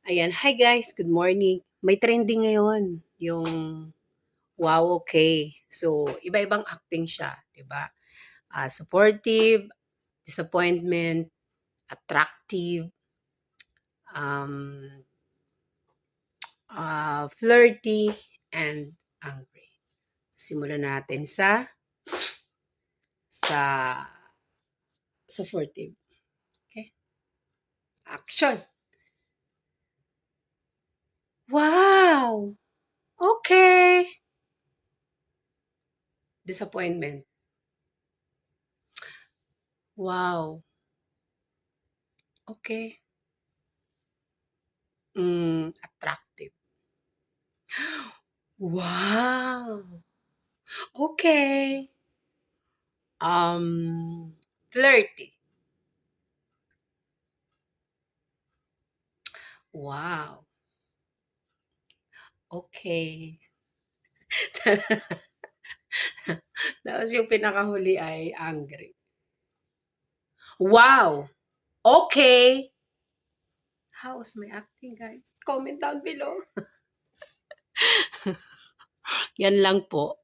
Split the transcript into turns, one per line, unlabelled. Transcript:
Ayan, hi guys, good morning. May trending ngayon, yung wow, okay. So, iba-ibang acting siya, 'di ba? Supportive, disappointment, attractive, um, flirty, and angry. Simulan natin sa supportive. Okay? Action. Wow! Okay. Disappointment. Wow. Okay. Attractive. Wow! Okay. Flirty. Wow. Okay. Tapos yung pinakahuli ay angry. Wow! Okay. How was my acting, guys? Comment down below. Yan lang po.